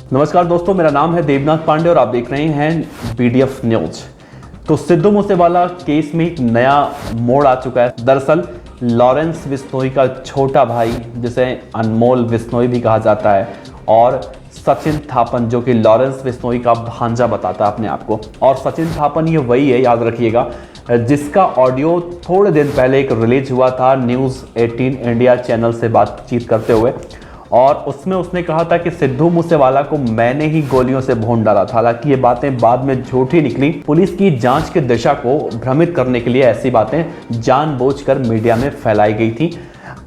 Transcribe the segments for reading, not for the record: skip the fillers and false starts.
नमस्कार दोस्तों, मेरा नाम है देवनाथ पांडे और आप देख रहे हैं BDF न्यूज। तो सिद्धू मूसेवाला केस में एक नया मोड़ आ चुका है। दरअसल लॉरेंस बिश्नोई का छोटा भाई, जिसे अनमोल बिश्नोई भी कहा जाता है, और सचिन थापन, जो कि लॉरेंस बिश्नोई का भांजा बताता है अपने आप को। और सचिन थापन ये वही है, याद रखिएगा, जिसका ऑडियो थोड़े दिन पहले एक रिलीज हुआ था न्यूज़ 18 इंडिया चैनल से बातचीत करते हुए, और उसमें उसने कहा था कि सिद्धू मूसेवाला को मैंने ही गोलियों से भून डाला था। हालांकि ये बातें बाद में झूठी निकली। पुलिस की जांच की दिशा को भ्रमित करने के लिए ऐसी बातें जानबूझकर मीडिया में फैलाई गई थी।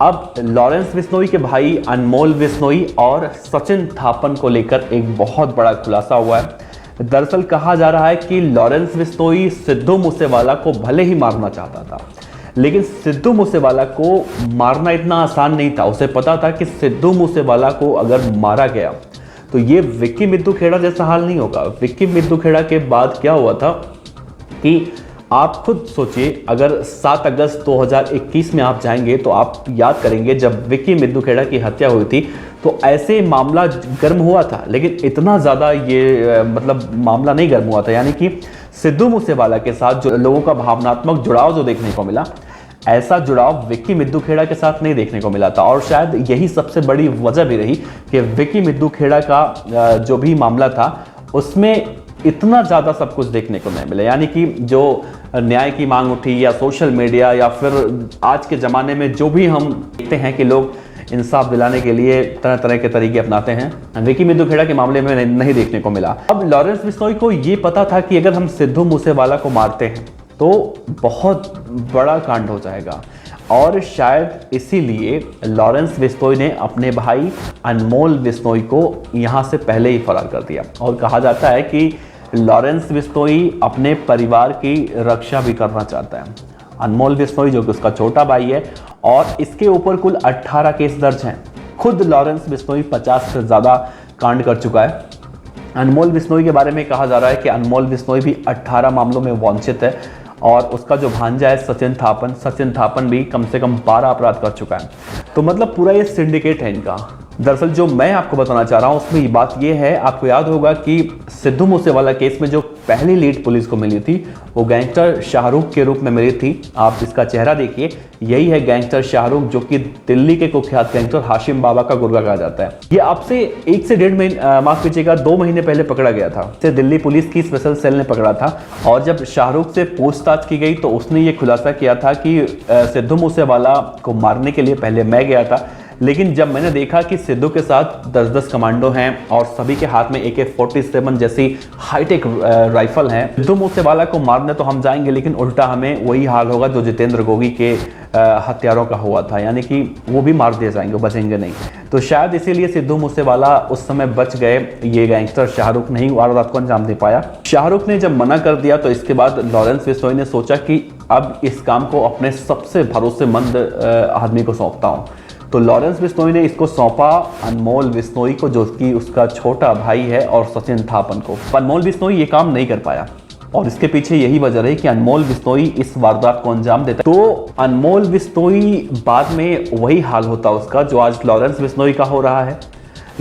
अब लॉरेंस बिश्नोई के भाई अनमोल बिश्नोई और सचिन थापन को लेकर एक बहुत बड़ा खुलासा हुआ है। दरअसल कहा जा रहा है कि लॉरेंस बिश्नोई सिद्धू मूसेवाला को भले ही मारना चाहता था, लेकिन सिद्धू मूसेवाला को मारना इतना आसान नहीं था। उसे पता था कि सिद्धू मूसेवाला को अगर मारा गया तो ये विक्की मिद्दू खेड़ा जैसा हाल नहीं होगा। विक्की मिद्दू खेड़ा के बाद क्या हुआ था कि आप खुद सोचिए, अगर 7 अगस्त 2021 में आप जाएंगे तो आप याद करेंगे जब विक्की मिद्दू खेड़ा की हत्या हुई थी तो ऐसे मामला गर्म हुआ था, लेकिन इतना ज़्यादा ये मामला नहीं गर्म हुआ था। यानी कि सिद्धू मूसेवाला के साथ जो लोगों का भावनात्मक जुड़ाव जो देखने को मिला, ऐसा जुड़ाव विक्की मिद्दू खेड़ा के साथ नहीं देखने को मिला था। और शायद यही सबसे बड़ी वजह भी रही कि विक्की मिद्दू खेड़ा का जो भी मामला था उसमें इतना ज़्यादा सब कुछ देखने को नहीं मिला। यानी कि जो न्याय की मांग उठी या सोशल मीडिया या फिर आज के ज़माने में जो भी हम देखते हैं कि लोग इंसाफ दिलाने के लिए तरह तरह के तरीके अपनाते हैं, विक्की मिद्दू खेड़ा के मामले में नहीं देखने को मिला। अब लॉरेंस बिश्नोई को ये पता था कि अगर हम सिद्धू मूसेवाला को मारते हैं तो बहुत बड़ा कांड हो जाएगा, और शायद इसीलिए लॉरेंस बिश्नोई ने अपने भाई अनमोल बिश्नोई को यहाँ से पहले ही फरार कर दिया। और कहा जाता है कि लॉरेंस बिश्नोई अपने परिवार की रक्षा भी करना चाहता है। अनमोल बिश्नोई जो कि उसका छोटा भाई है, और इसके ऊपर कुल 18 केस दर्ज हैं। खुद लॉरेंस बिश्नोई 50 से ज़्यादा कांड कर चुका है। अनमोल बिश्नोई के बारे में कहा जा रहा है कि अनमोल बिश्नोई भी 18 मामलों में वांछित है, और उसका जो भांजा है सचिन थापन भी कम से कम 12 अपराध कर चुका है। तो मतलब पूरा ये सिंडिकेट है इनका। दरअसल जो मैं आपको बताना चाह रहा हूँ उसमें बात ये है, आपको याद होगा कि सिद्धू मूसेवाला केस में जो पहली लीड पुलिस को मिली थी वो गैंगस्टर शाहरुख के रूप में मिली थी। आप इसका चेहरा देखिए, यही है गैंगस्टर शाहरुख, जो कि दिल्ली के कुख्यात गैंगस्टर हाशिम बाबा का गुर्गा कहा जाता है। ये आपसे 1 से 1.5 महीने, माफ कीजिएगा, 2 महीने पहले पकड़ा गया था। इसे दिल्ली पुलिस की स्पेशल सेल ने पकड़ा था, और जब शाहरुख से पूछताछ की गई तो उसने ये खुलासा किया था कि सिद्धू मूसेवाला को मारने के लिए पहले मैं गया था, लेकिन जब मैंने देखा कि सिद्धू के साथ 10-10 कमांडो हैं और सभी के हाथ में AK-47 जैसी हाईटेक राइफल हैं, सिद्धू मूसेवाला को मारने तो हम जाएंगे, लेकिन उल्टा हमें वही हाल होगा जो जितेंद्र गोगी के हत्यारों का हुआ था। यानी कि वो भी मार दिए जाएंगे, बचेंगे नहीं। तो शायद इसीलिए सिद्धू मूसेवाला उस समय बच गए, ये गैंगस्टर शाहरुख नहीं वारदात को अंजाम दे पाया। शाहरुख ने जब मना कर दिया तो इसके बाद लॉरेंस बिश्नोई ने सोचा कि अब इस काम को अपने सबसे भरोसेमंद आदमी को सौंपता हूँ। तो लॉरेंस बिश्नोई ने इसको सौंपा अनमोल बिश्नोई को, जो कि उसका छोटा भाई है, और सचिन थापन को। अनमोल बिश्नोई ये काम नहीं कर पाया, और इसके पीछे यही वजह रही कि अनमोल बिश्नोई इस वारदात को अंजाम देता। तो अनमोल बिश्नोई बाद में वही हाल होता उसका जो आज लॉरेंस बिश्नोई का हो रहा है,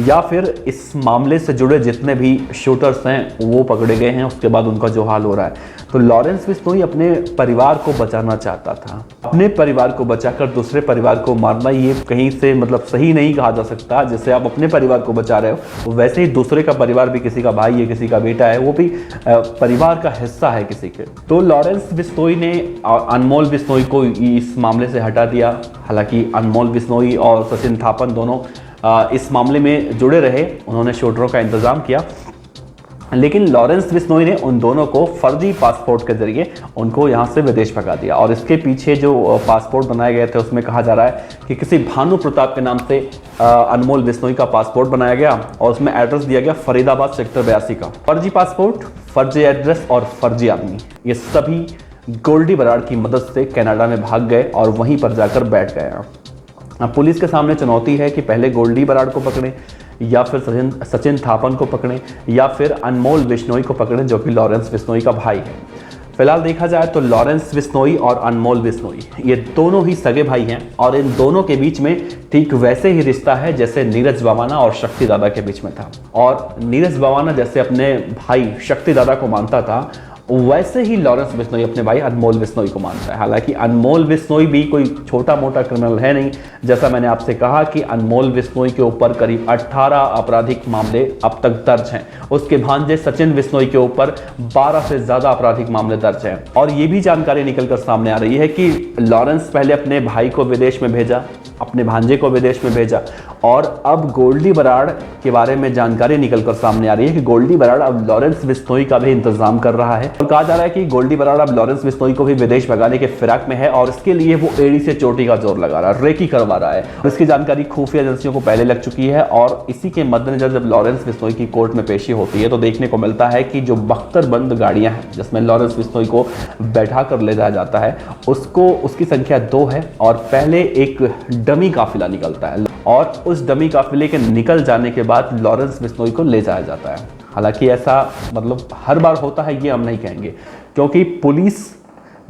या फिर इस मामले से जुड़े जितने भी शूटर्स हैं वो पकड़े गए हैं, उसके बाद उनका जो हाल हो रहा है। तो लॉरेंस बिश्नोई अपने परिवार को बचाना चाहता था। अपने परिवार को बचाकर दूसरे परिवार को मारना, ये कहीं से सही नहीं कहा जा सकता। जैसे आप अपने परिवार को बचा रहे हो, वैसे ही दूसरे का परिवार भी, किसी का भाई है, किसी का बेटा है, वो भी परिवार का हिस्सा है किसी के। तो लॉरेंस बिश्नोई ने अनमोल बिश्नोई को इस मामले से हटा दिया। हालांकि अनमोल बिश्नोई और सचिन थापन दोनों इस मामले में जुड़े रहे, उन्होंने शूटरों का इंतजाम किया, लेकिन लॉरेंस बिश्नोई ने उन दोनों को फर्जी पासपोर्ट के जरिए उनको यहाँ से विदेश भगा दिया। और इसके पीछे जो पासपोर्ट बनाए गए थे उसमें कहा जा रहा है कि किसी भानु प्रताप के नाम से अनमोल बिश्नोई का पासपोर्ट बनाया गया, और उसमें एड्रेस दिया गया फरीदाबाद सेक्टर 82 का। फर्जी पासपोर्ट, फर्जी एड्रेस और फर्जी आदमी, ये सभी गोल्डी बराड़ की मदद से कनाडा में भाग गए और वहीं पर जाकर बैठ गए। अब पुलिस के सामने चुनौती है कि पहले गोल्डी बराड़ को पकड़ें, या फिर सचिन थापन को पकड़ें, या फिर अनमोल बिश्नोई को पकड़ें, जो कि लॉरेंस बिश्नोई का भाई है। फिलहाल देखा जाए तो लॉरेंस बिश्नोई और अनमोल बिश्नोई ये दोनों ही सगे भाई हैं और इन दोनों के बीच में ठीक वैसे ही रिश्ता है जैसे नीरज बावाना और शक्ति दादा के बीच में था। और नीरज बावाना जैसे अपने भाई शक्ति दादा को मानता था, वैसे ही लॉरेंस बिश्नोई अपने भाई अनमोल बिश्नोई को मानता है। हालांकि अनमोल बिश्नोई भी कोई छोटा मोटा क्रिमिनल है नहीं। जैसा मैंने आपसे कहा कि अनमोल बिश्नोई के ऊपर करीब 18 आपराधिक मामले अब तक दर्ज हैं। उसके भांजे सचिन बिश्नोई के ऊपर 12 से ज्यादा आपराधिक मामले दर्ज हैं। और ये भी जानकारी निकलकर सामने आ रही है कि लॉरेंस पहले अपने भाई को विदेश में भेजा, अपने भांजे को विदेश में भेजा, और अब गोल्डी बराड़ के बारे में जानकारी निकलकर सामने आ रही है कि गोल्डी बराड़ अब लॉरेंस बिश्नोई का भी इंतजाम कर रहा है। और कहा जा रहा है कि गोल्डी बराड़ अब लॉरेंस बिश्नोई को भी विदेश भगाने के फिराक में है और इसके लिए वो एड़ी से चोटी का जोर लगा रहा है, रेकी करवा रहा है। इसकी जानकारी खुफिया एजेंसियों को पहले लग चुकी है और इसी के मद्देनजर जब लॉरेंस बिश्नोई की कोर्ट में पेशी होती है तो देखने को मिलता है कि जो बख्तरबंद गाड़ियां हैं जिसमें लॉरेंस बिश्नोई को बैठा कर ले जाया जाता है उसकी संख्या 2 है और पहले एक डमी काफिला निकलता है और उस डमी काफिले के निकल जाने के बाद लॉरेंस बिश्नोई को ले जाया जाता है। हालांकि ऐसा हर बार होता है ये हम नहीं कहेंगे, क्योंकि पुलिस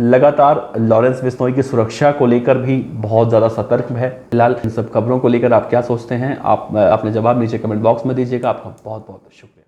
लगातार लॉरेंस बिश्नोई की सुरक्षा को लेकर भी बहुत ज़्यादा सतर्क है। फिलहाल इन सब खबरों को लेकर आप क्या सोचते हैं, आप अपने जवाब नीचे कमेंट बॉक्स में दीजिएगा। आपका बहुत बहुत शुक्रिया।